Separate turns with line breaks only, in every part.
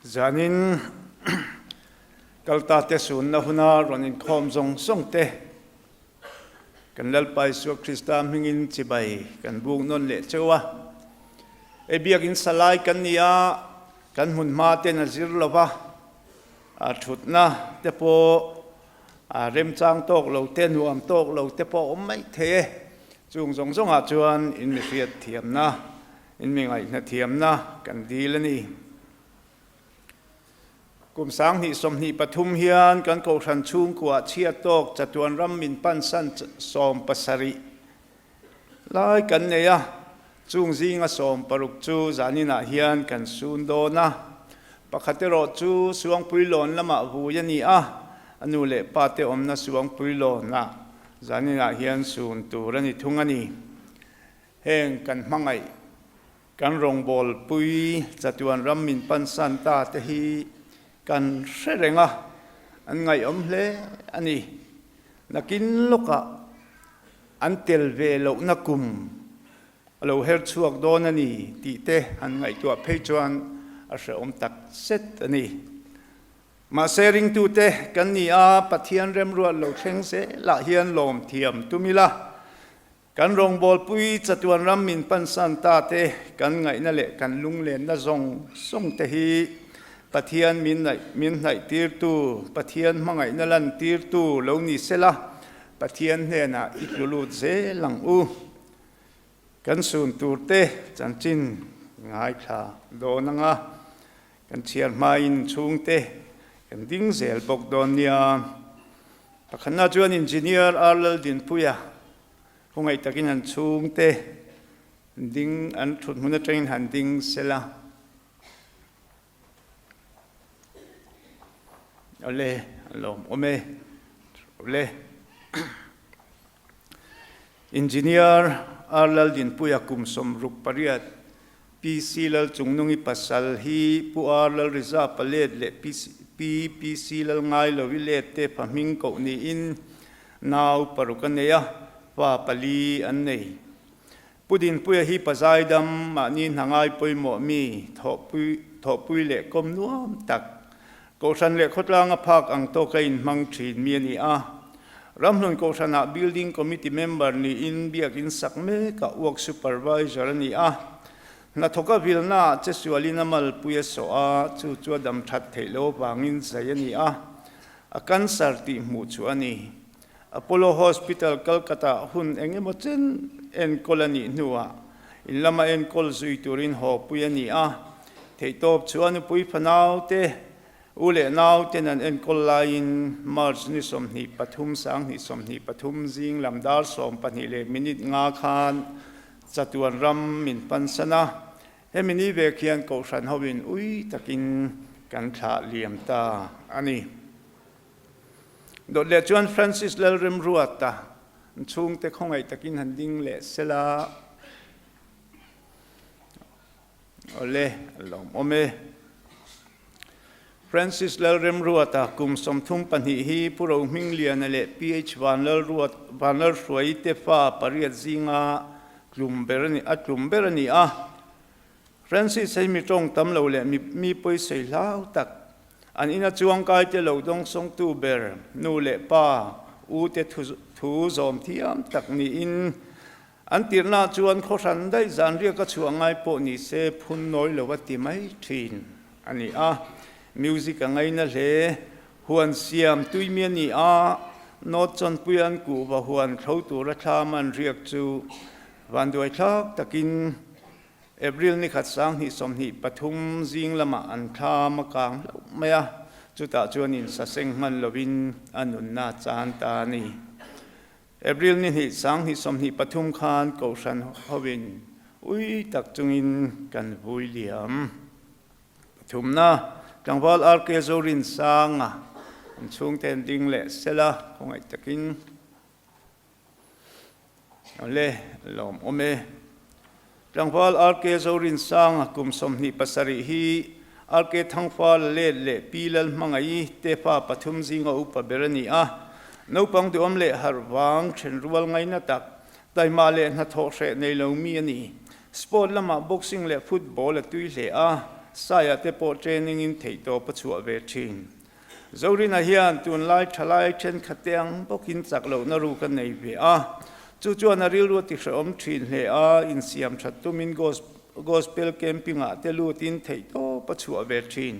Zanin Kaltate Sunna huna ron inkhawm zong song te kan lalpai su Krista mingin chibai kan buk non le chewa e biak in salai kan nia kan hun ma te na zir lova a thutna te po a rem chang tok lo te nuam tok lo te po om mai the chung zong zong a chuan in mi riat thiam na in mi ngai na thiam na kan dilani kum sang hi som hi pathum hian kan ko than chung kwa chia tok chatuan ram min pan san som pasari lai kan neya chung zinga som paruk chu zanina hian kan sun do na pakhatero chu suang puilon lama hu yani a anu le pate omna suang puilon na zanina hian sun turani thungani heng kan mangai kan rongbol pui chatuan ram min pan san ta te hi kan serenga an ngai om hle ani nakin loka an tel ve lo nakum alo her chuak don ani ti te an ngai tua phei chuan a se om tak set ani ma sharing tu te kan ni a pathian rem ruat lo thleng se la hian lom thiam tumila kan rong bol pui chatuan ram min pan san ta te kan ngai na le kan lung len na zong song te hi pathian min nai tir tu pathian mangai na lan tir tu lo ni sela pathian he na iklulut ze lang u kan sun tur te chan chin ngai tha do nanga kan chiar mai in chung te kan ding zel bok don nia pakhana chuan engineer arlal din puya hungai takin an chung te ding an thut huna train han ding sela ole lom ome ole engineer arlal din puya kum som ruk pariat pc lal chungnungi pasal hi pu arlal riza palet le pc lal ngai lo wile te phaming ko ni in naw parukaneya wa pali an nei pudin puya hi pazaidam mani nangai poimo mi thopui le kom nuam tak Kohhran le khotlang a phak ang to kain mang thin mi ani a ramhlun Kohhrana building committee member ni in biak in sakme ka work supervisor ani a na thoka vilna che sualina mal puya so a chu chu dam that thelo bangin zayani a cancer ti mu chu ani Apollo Hospital Kalkata hun engemo chen en colony nuwa in lama en kol zui turin ho puyani a theitop chuan pui phanau te ule naw tenan en kollain march ni som ni pathum sang ni som ni pathum jing lamdar som pani le minute nga khan chatuan ram min pansana hemini ve khian Kohhran howin ui takin kan tha liam ta ani dot le chuan Francis lalrem ruata chung te khongai takin handing le sela ole lom ome Francis lalrem ruata kum som thum pani hi puro minglian le ph van lal ruat van lal suai te fa pariat zinga klumberani a Francis sei mi tong tam lo le mi poi sei lau tak an ina chuang kai te lo dong song tu ber nu le pa u te thu zom thiam tak ni in an tirna chuan Kohhran dai zan ria ka chuangai po ni se phun noi lo wati mai thin ani a music angai na le huan siam tuimian ni a not chon puyan ku wa huan thau tu ra thlaman riak chu van doi thak takin April ni khat sang hi som hi pathum jing lama an thla ma kang maya chuta chuan in sa seng man lovin anun na chan ta ni April ni hi sang hi som hi pathum khan Kohhran howin ui tak chungin kan vui liam pathum na Tangwal arke zorin sanga chung ten ding le sela kongai takin ole lom ome Tangwal arke zorin sanga kum som ni pasari hi arke thangfal le pilal mangai te pa pathum zinga upa berani a no pang du omle harwang chen rual ngai na tak dai ma le na tho hre nei lo mi ani sport lama boxing le football le tui le a สายเตโปเทรนนิ่งอินเทโตปัจจุบันเวทีนzorin a hian tun lai thalai chen khatyang bokin chaklo na ru kan nei ve a chu chuan a ril ru ti hrom thin hle a in siam thattumin gospel camping a te lu tin thei to pachu a ve thin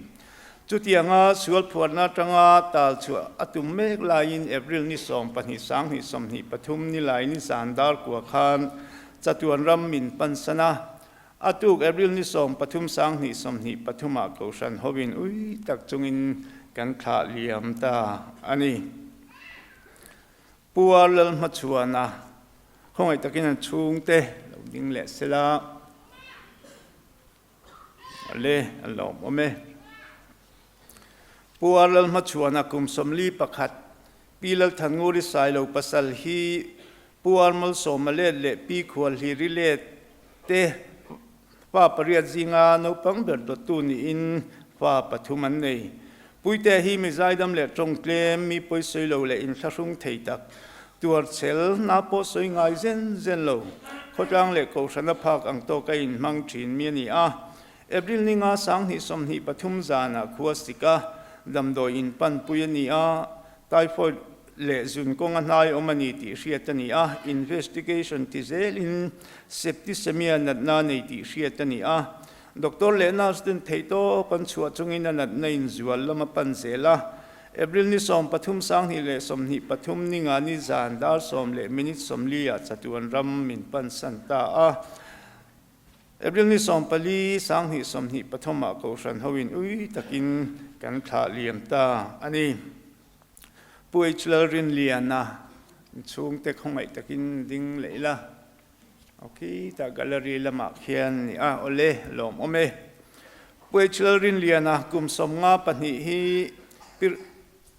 chu tianga sual phuarna tanga tal chu atum mek lain april ni som pani sang hi som ni pathum ni lai ni sandar kwa khan chatuan ram min pansana atuk april ni som pathum sang ni som ni pathuma Kohhran hobin ui tak chunginกันขาเลียมตาอันนี้ปัวเล่มาชวนนะคงไอ้ตะกี้นั่นชุงเตะเราดิ้งเละเสละอะไรหลอมอเมปัวเล่มาชวนนะกุมสมลีประคัดปีเล่ทันงูริสายเราปัสสลฮีปัวมัลสมเล่เละปีขวลฮีริเลเตะฟ้าปริยจิงาโนปังเบิดตูนีอินฟ้าปฐุมันเนยปุยแต่ฮีมีใจดำเละตรงเกลมมีปุยสวยโลเละอินทรุงเทียตักตัวเซลนาโปสวยงายเซนโลเขาจ้างเละกูชนะพักอังโตกัยนมังจีนเมียนี่เอบริลนิงาสังหิสมหิปฐุมจานะขัวสิกาดำโดยอินปันปุยนี่ไตฟอยเละจุนกงอันนายอมันนี่ติเชียตนี่investigation ที่เซลอินเซปติสเมียนัดนานี่ติเชียตนี่ดร.เลนาสตินเทโตปัญชวจงอินนัดในจวนละมาปันเสลาเอบริลนิสอมปฐุมสังหิเลสมหิปฐุมนิงานิจานดาร์สมเลมินิสมลียจัตุวันรัมมินปันสันตาเอบริลนิสอมปลีสังหิสมหิปฐุมมาKohhranฮวินอุยตะกินกันขาเลียมตาอันนี้ป่วยเชลรินเลียนะช่วงเตะของไอตะกินดิ้งเลยละโอเคตาแกลเลอรี่ละมาเขียนนี่โอเล่ลมอเมป่วยเชลรินเลียนะกุมสมงาปนิฮี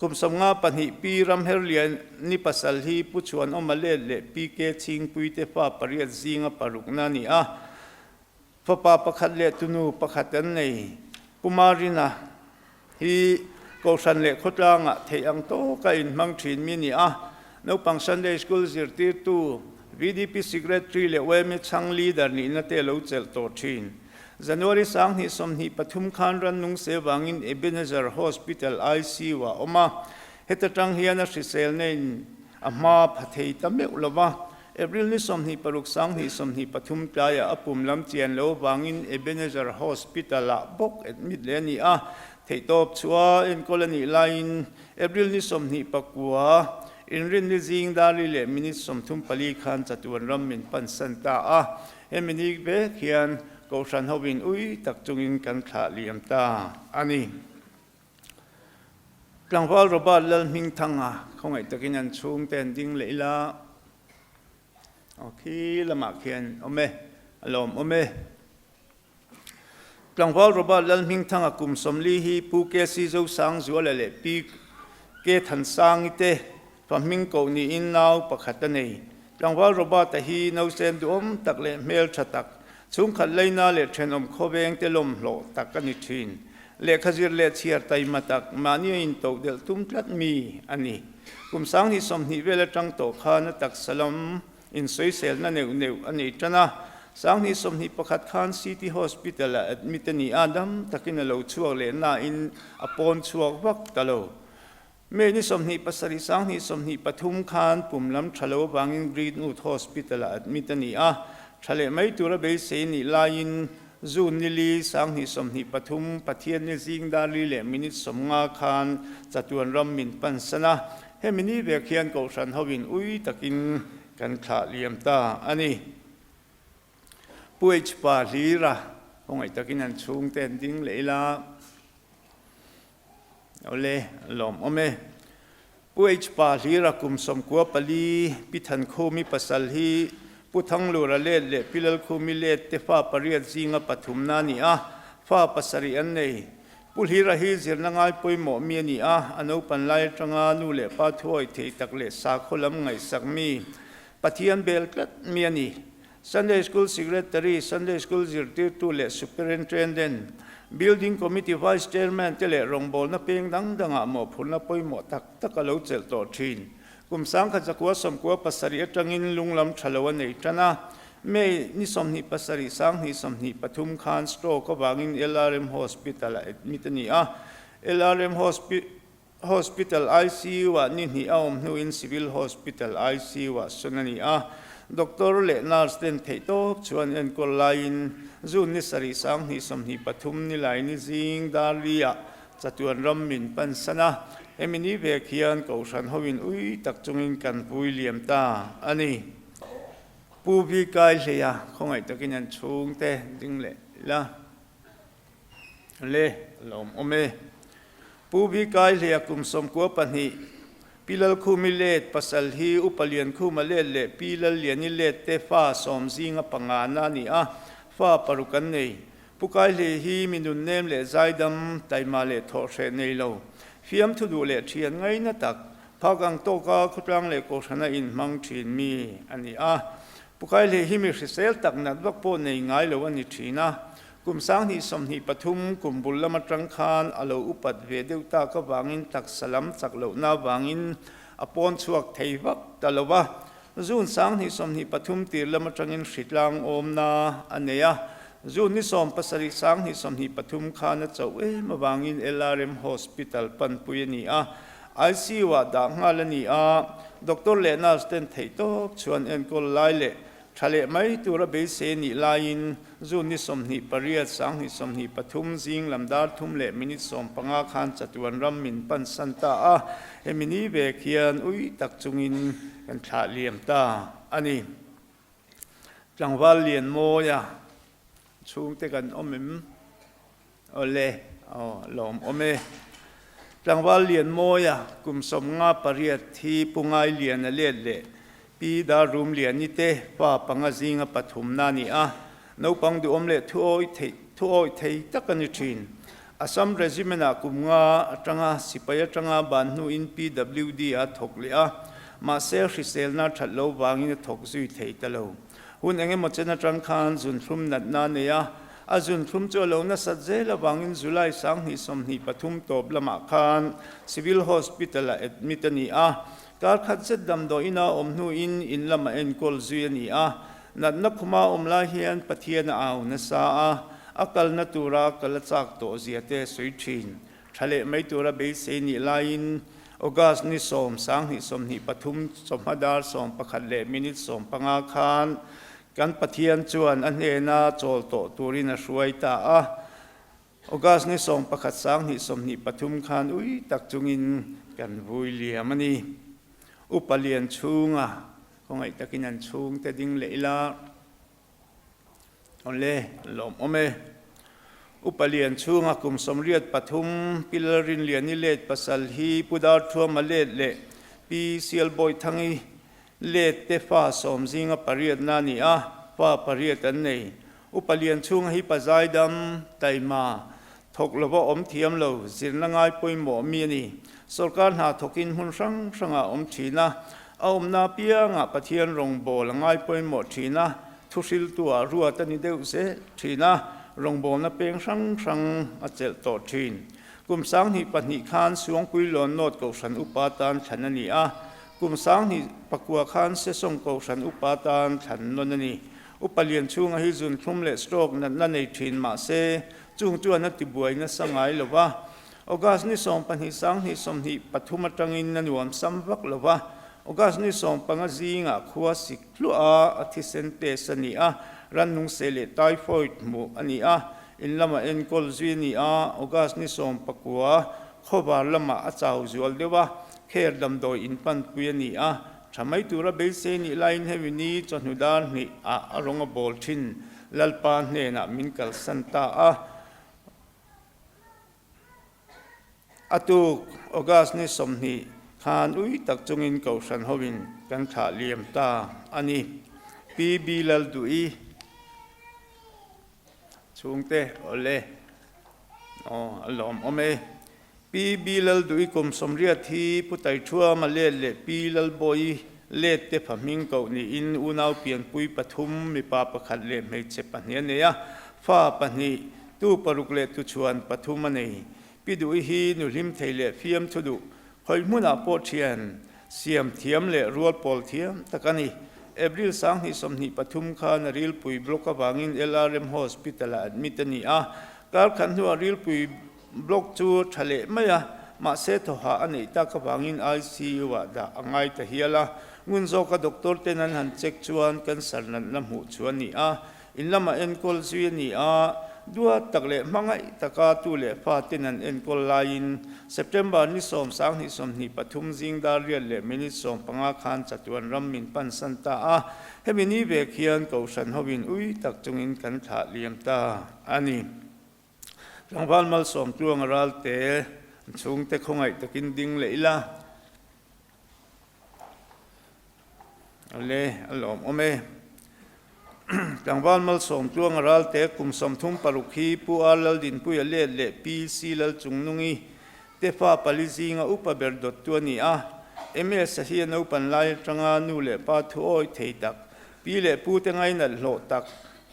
กุมสมงาปนิปีรัมเฮเลียนนิปัสสัลฮีผู้ชวนอมาเล่เล่ปีเกชิงปุยเตฟ้าปริยจิงปารุกนานี่ฟ้าปาประคัดเล่ตุนูประคัดอันในปุมารินะฮีKohhranเล่ขดลางเทียงโตกันมังชินมินี่นปังซันเดย์สคูลจิรติตูVDP Secretary และเวมิชัง Leader นี่นั่นเตลูเจลโตชินJanuary สังหิสมหิปฐุมคานรันนุงเสวังอิน Ebenezer Hospital IC ว่าออกมาเหตุจังเฮียนสิเซลเนนมาพัทยตั้มเมอุลวะเอพริลนิสมหิปรุกสังหิสมหิปฐุมกลายอปุ่มลำเจียนโลวังอิน Ebenezer Hospital ละบกเอ็ดมิดเลนี่เทตบชัวอินกรณีไลน์เอพริลนิสมหิปกัวอินรินนิจิงดาริเลมินิสมทุมปลีขันจัตุวันรัมมินปันสันตาเอมินิกเบเขียนKohhranฮวินอุยตักจงอินกันขาเลียมตาอันนี้กลางวันรบาลลมิงทังคงไอตะกินันชุงเต็นดิ้งเลยละโอเคละมาเขียนอเมอลอมอเมกลางวันรบาลลมิงทังกุมสมลีฮีปูเกซีโจสังจัวเลปีเกทันสังอิเตฟามิงโกนีอินนาวปะขัดเนยกลางวันรบาตะฮีนาวเซนดุอมตักเลเมลชะตักชุมขัดเลยน่าเล็ดเชนอมโคเวงเตลมโลตักกันนิทินเล็กขจิรเล็ดเชียร์ไตมาตักมานีอินโตเดลตุมทัดมีอันนี้กุมสังหิสมหิเวลจังโตขานตักสลัมอินสวยเซลนั่นเนวอันนี้จันะสังหิสมหิประคัดขานซิตี้ฮอสพิทอลแอดมิตนีอาดัมตักินโลชัวเลน่าอินอปอนชัววักตะโลเมนิสมหิปัสริสังหิสมหิปฐุมขานปุ่มลำชะโลวังอินกรีดนูทฮอสพิทอลแอดมิตนีทะเลไม่ตัวระเบิดเสนีลายินจูนิลีสังหิสมหิปฐุมปะเทียนนิจิงดาลีเลมินิสมงาคานจัตุวันรัมมินปันสนะเฮมินีเวกเขียนKohhranฮวินอุยตะกินกันขาเลียมตาอันนี้ป่วยปาลีระคงไอตะกินันชุงเต็นดิ้งเลยละเอาเลยลมอเมป่วยปาลีระกุมสมกัวปลีพิธันโคมิปัสสัลฮีผู้ทั้งลูระเลเลพิลลคุมิเลตเตฟ้าปริยจิงปฐุมนานี่ฟ้าปัสริอันนี้ผู้ฮิระฮิจิรนังไอปุยหมอเมียนี่อนุปันไลจังนูเลป้าถ้วยเทตักเลสาขลำไงสักมีปะเทียนเบลกัดเมียนี่ Sunday School Secretary Sunday School จิรติตุเล Superintendent Building Committee Vice Chairman เตเลรงบอลนับเพียงดังหมอผลนับปุยหมอตักกะเลวเจลโตทินกุมสังขจักวัวสมกัวปัสริจังอินลุงลำชะลวันในจัน ไม่นิสมนิปัสริสังนิสมนิปทุมคานสโตรก็วางอินLRM Hospitalมิตรนี้LRM Hospital ICU ว่านี่นี่เอาหนูอิน Civil Hospital ICU ว่าส่วนนี้ด็อกเตอร์เล่นาร์สเตนเทโต้ชวนเอ็นกอลไลน์จูนิสริสังนิสมนิปทุมนิไลนิจิงดาริยาจัตุนรำมินปันสนะเอมินีเวกียนกอชันฮวินอุยตักจงอินกันปุยเลียมตาอันนี้ปูบีกายเลียคงไอตะกินันชุงเตดิงเละเล่ลมอเมปูบีกายเลียกุมสมกัวปนิปีลคูมิเลตปัสลฮีอุปเลียนคูมาเลเลปีลเลียนิเลตเตฟ้าสมซิงปังานานีฟ้าปรุกันเนปุกายเลฮีมินุนเนมเลใจดำไตมาเลทอเชเนโลฟิมทุดูเลเชียนไงนัตักพากังโตกาคุตรังเลโกชนะอินมังชินมีอันนี้ปุกายเลฮีมิสิเซลตักนัดวักโปในไงเลวันนี้ชีนะกุมสังนิสมนิปทุมกุมบุลละมัตรังคานอโลอุปัตเวเดวตาก็วางินตักสลัมสักเหล่านาวางินอปอนชวกเทวักตลวะจูนสังนิสมนิปทุมตีละมัตรังอินสิตลังอมนาอันเนียจูนนิสมปัสริสังนิสมนิปทุมคานเจ้ามาวางินLRM Hospital ปันปุยนีICU ว่าด่างงาลนีด็อกเตอร์เลนาสเตนเทโตชวนเอ็นกอลไลเลทะเลไม่ตัวระเบิดเซนิลายินจูนิสมนิปริยัตสังนิสมนิปทุมซิงลำดาทุมเลมินิสมปังอาคารจัตุวันรัมมินปันสันตาเอมินีเวกียนอุยตักจุงินกันขาเลียมตาอันนี้จังหวะเลียนโมยาช่วงเตกันอมิมโอเลลมอเมจังหวะเลียนโมยากุมสมงาปริยัตที่ปุงไอเลียนเลเลปีดารุมเลียนนิเตว่าปังจิงปฐุมนานีนูปังดูอมเลทุโอยเทตักันนิชินอาสัมเรจิเมนากุมงาจังสิปยจังบานนูอิน PWD ทกเลียมาเซลชิเซลนาทัดโลวางินทกซุยเทตโลหุ่นเองหมดเจนจังคานจุนทุมนัดนานีอาจุนทุมโจโลนัสเจลวางินจุไลสังหิสมหิปฐุมตบละมาคาน Civil Hospital เอ็ดมิตนีการขัดเสดดำโดยน่าอมนูอินละมาเอ็นกอลซุยนีนัดนักขมาอมลาเฮียนปะเทียนเอาเนสาอักลนัตุรากลจากโตเสียเตสุยชินทะเลไม่ตัวระเบิดเซนิลายินออกัสนิสมสังหิสมหิปทุมสมหดาสมประคัดเลมินิสมปังอาคารกันปะเทียนจวนอันเอนาโจลโตตูรินช่วยตาออกัสนิสมประคัดสังหิสมหิปทุมคานอุยตักจุงินกันวุยเลียมันนี่อุปเลียนชุงคงไอตะกินันชุงแต่ดิ้งเลลาลมอเมอุปเลียนชุงกุมสมเรียดปฐุมปิลรินเลียนิเลตปัสลฮีปุดาทัวมาเลดเลปีเซียลบอยทั้งเลตเตฟ้าสมซิงปริยดนานีว่าปริยดอันนี้อุปเลียนชุงฮิปใจดำไตมาทกลวะอมเทียมเราสินละง่ายปุยหมอมีนี่สการหาทกินหุ่นสังอมทีนะเอานาเปียงปะเทียนรงโบละง่ายปุยหมอทีนะทุสิลตัวรัวตันนิเดวเสทีนะรงโบนะเปียงสังอเจลโตทีนกุมสังหิปนิคานสวงปุยหลอนโนดกสันอุปาทานฉันนีกุมสังหิปกัวคานเสสงกสันอุปาทานฉันนนนีอุปเลียนช่วงหิจุนทุ่มเลสโตรกนั่นในทีนมาเซจุงจวนนัติบวยนัสงายหรือว่าออกัสนิสมปัญหิสังหิสมหิปฐุมจังอินนันวมสัมวักหรือว่าออกัสนิสมปังจิงขวาสิกลัวอธิเซนเตสนีรันนุงเซเลไตฟอยด์มูอันนี้อินละมาเอ็นกอลซีนีออกัสนิสมปกัวขบาละมาอาจาวจวลเดว่าเคร์ดำโดยอินปันปุยนีทำไมตัวระเบิดเซนีไลน์เฮวินีจนหุดานนี่อารมณ์บอลชินลัลปานเนนะมินกัลสันตาอตุกออกัสนิสมนีขานอุยตักจงอินเกาสันฮวินกันขาเลียมตาอันนี้ปีบีลดุยช่วงเตอเลลมอเมปีบีลดุยกุมสมเรียที่พุทธชัวมาเลเลปีลบอยเลตเตพมิงเกานี่อินอุณาวเปลี่ยนปุยปฐุมมีปาประคัดเลไม่เจ็บปัญญาเนี่ยฟ้าปัญญาตู้ปรุกเลตุชวนปฐุมมันนี่ปีดุยฮีนุลิมเทเลฟิมทุดุคอยมุนาโปเทียนเสียมเทียมเลรัวปอลเทียมตะกันนี่ April sang hi som ni pathum khan ril pui block awangin LRM hospital admit ani a kal khan hu ril pui block chu thale maya ma se to ha ani ta ka wangin ICU wa da angai ta hiala ngun zo ka doctor tenan han check chuan kan sarnan lam hu chuan ni a in lama enkol zui ni a dua takle mangai taka tu le fa tenan enkol lain September ni som sang ni som ni pathum jing dar rial le minute som panga khan chatuan ram min pan santa a hemini ve khian Kohhran howin ui tak chungin kan tha liam ta ani rangwal mal som tuang ral te chung te khongai takin ding leila ale alom ome rangwal mal som tuang ral te kum som thum parukhi pu alal din pu le le pi silal chungnungi te fa palizinga upaber dot tuani a ms hi no pan lai tanga nu le pa thu oi theitak pi le pu te ngai na lo tak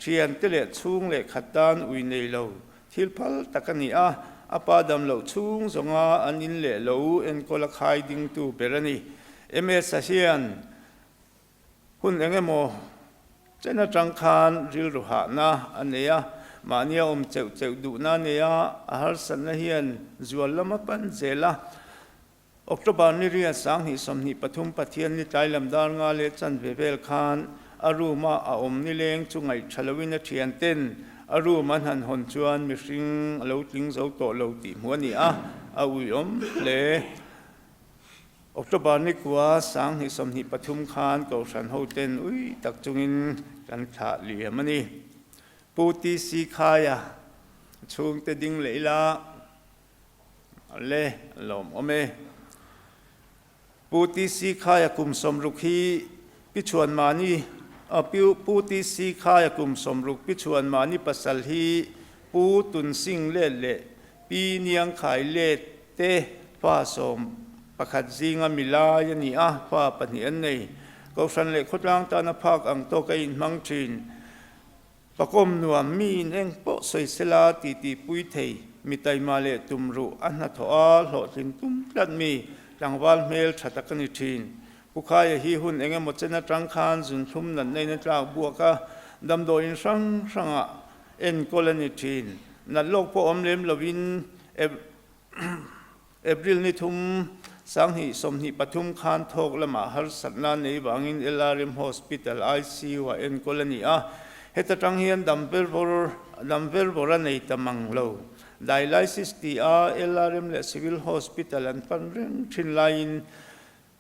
thian te le chung le khatan ui nei lo thilphal takani a apadam lo chung zonga anin le lo en kola khai ding tu berani ms hian hun engemo chena tangkhan ril ruha na aneya mania cheu cheu du na neya ahar san na hian zual lama pan zela October ni ria sang hi som ni pathum pathian ni tailam dar nga le chan vevel khan aruma a om ni leng chungai thalawin a thian ten aru man han hon chuan mi hring lo tling zo to lo ti muani a ui om le October ni kwa sang hi som ni pathum khan Kohhran ho ten ui tak chungin kan tha liam ani puti si khaya chung te ding leila le lom ome puti si khaya kum som rukhi pichuan mani puti si khaya kum som ruk pichuan mani pasal hi pu tun sing le le pi niang khai le te pa som pakhat zinga milaya ni a pa pani an nei Kohhran le khotlang ta na phak ang to ka in mang thin pakom nuam min eng po soi sela ti ti pui thei mitai male tumru anna thoa lo tling tum lat mi rangwal mel thatakani thin pukhaya hi hun enge mochena tangkhan zun thum nan nei na tla buaka damdo in sang sanga en kolani thin na lok po omlem lovin April ni thum sang hi som hi pathum khan thok lama har satna nei wangin LRM hospital ICU wa en kolani a heta tang hian damvel bora nei tamang lo dialysis ti a LRM le civil hospital an panreng thin line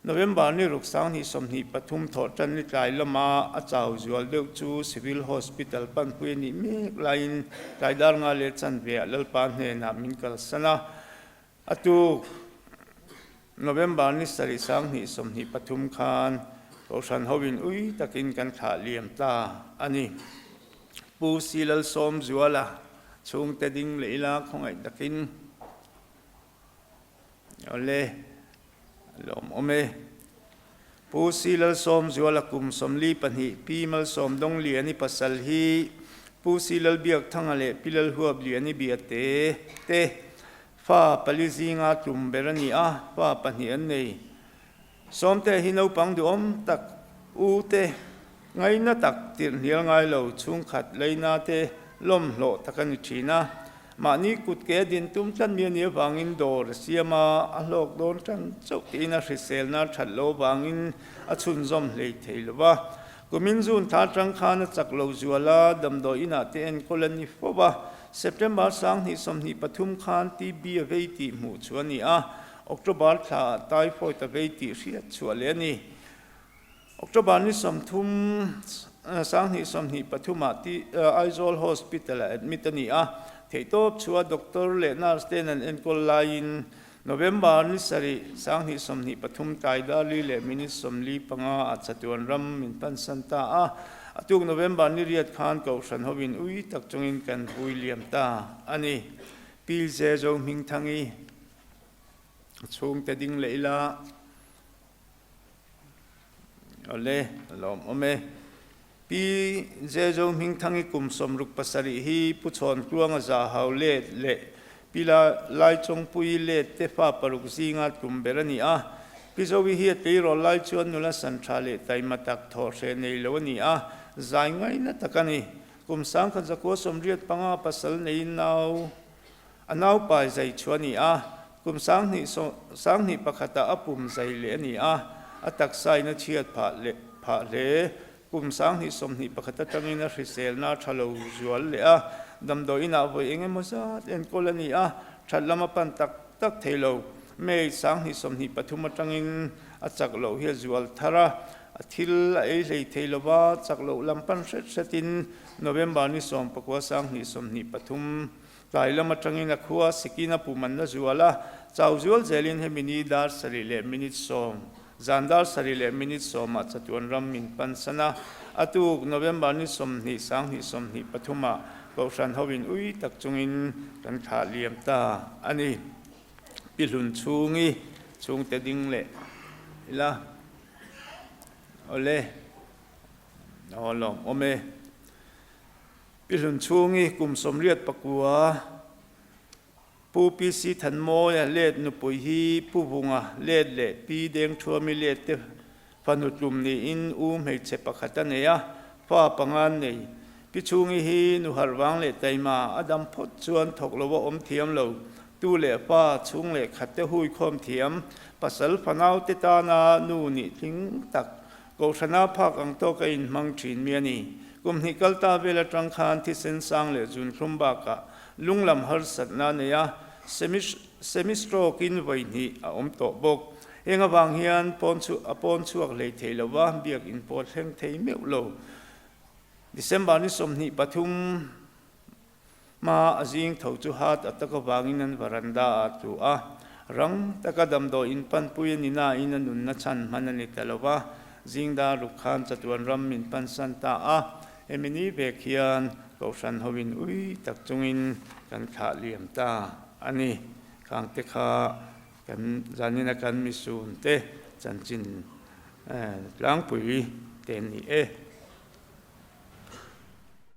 November ni ruk sang hi som hi pathum thor tan ni tlai lama a chaw zual deuh chu civil hospital pan pui ni me line taidar nga le chan ve lal pan he na min kal sana atu November ni sari sang hi som hi pathum khan Kohhran howin ui takin kan tha liam ta ani pu silal som zuala chung te ding leila khongai takin ole lom ome pu silal som zuala kum som li panhi pi mal som dong li ani pasal hi pu silal biak thangale pilal huab li ani biate te fa palizinga tum berani a fa pani an nei somte hinau pang du om tak u te ngai na tak tir hial ngai lo chung khat leina te lom lo takani thina mani kut ke din tum chan mi ni wangin dor siama a lok don chan chok tina hrisel na thallo wangin a chun zom lei theilowa kumin zun tha tang khan chak lo zuala damdo ina te en kolani foba September sang hi som hi pathum khan TB aveiti mu chuani a October tha typhoid aveiti ria chuale ni October ni som thum sang hi som hi pathuma ti Aizol hospital admit ani a theitop chua doctor le nurse ten an enkol line November ni sari sang hi som hi pathum taidali le minute som li panga a chatuan ram min pan santa a atuk November ni riat khan Kohhran howin ui tak chungin kan huiliam ta ani pil je zo ming thangi chung te ding leila ole lom ome pi je zo ming thangi kum som ruk pasari hi puchon tuanga za haule le pila lai chong pui le te fa paruk zinga tum berani a พิโซวิเฮียตีรอไลชวนนุลสันทราเลไตมาตักทอเชในโลนี้ใจไงนะตะกันนี่กุมสังขันจะกัวสมเรียดปังปัสสลในนาวอันนาวไปใจชวนนี่กุมสังนี่ปะขตาอปุ่มใจเลนี่อัตักไซนเชียดผาเลกุมสังนี่สมนี่ปะขตาจังอินาริเซลนาทะลุจวลเลดำโดยนาไปเองมุสาเอ็นโกลนี่ชัดละมาปันตักเทโลเมย์สังนี่สมนี่ปฐุมจังอินอัจักโลเฮียจวลทาระทิลไอเลยเทโลวาจักโลลำปันเสตินโนเวมบานิสอมปะกัวสังนี่สมนี่ปฐุมไกลละมาจังอินขัวสกินาปูมันนะจวละเจ้าจวลเจลินเฮมินีดาร์สริเลมินิสอมจันดาร์สริเลมินิสอมจัตวันรัมมินปันสนะอตุกโนเวมบานิสอมนี่สังนี่สมนี่ปฐุมก็ฉันเขาวินอุ้ยตักจงอินกันขาเลียมตาอันนี้ปิลุนชูงี้ชูงแต่ดิ้งเละละเอาเลยเอาลองเอาเมปิลุนชูงี้กลุ่มสมเรียดปะกัวปูปีสีทันโมยเล็ดนุปุยฮีปูบุงเล็ดเละปีเดงชัวมิเล็ดเตฟันุตุมนี่อินให้เจ็บปะขัดเนียฟ้าปังอันนี่พิชูงี้ฮีนุหารวังเละไตมาอดัมพดชวนถกโลวอมเทียมโลตู้เละฟ้าชุงเละขัดเตหุยคอมเทียมปัสสลพนาวติตานานูนี่ทิ้งตักโกชนาภาคอังโตกินมังจีนเมียนี่กุมฮิกัลตาเวลตรังคานที่เส้นสังเละจุนครุมบากะลุงลำฮาร์สัตนาเนียเซมิสโตรกินไว้นี่อมโตบกเองบางเฮียนปอนชัวเลยเทลวะเบียกอินปอดแห่งเทเมลโลดิเซมบานิสมนิปฐุมมาจิงเท่าจุฮัดอัตกบางินันวรันดาตุรังตะกดำโดอินปันปุยนินาอินันุนนัชันมันนิตลวะจิงดาลุกขานจัตวันรัมมินปันสันตาเอมินีเบกยันก็ฉันฮวินอุ้ยตักจงอินกันขาเลียมตาอันนี้ข้างเตขากันจานินักันมิสูนเตจันจินล้างปุยเต็มนี่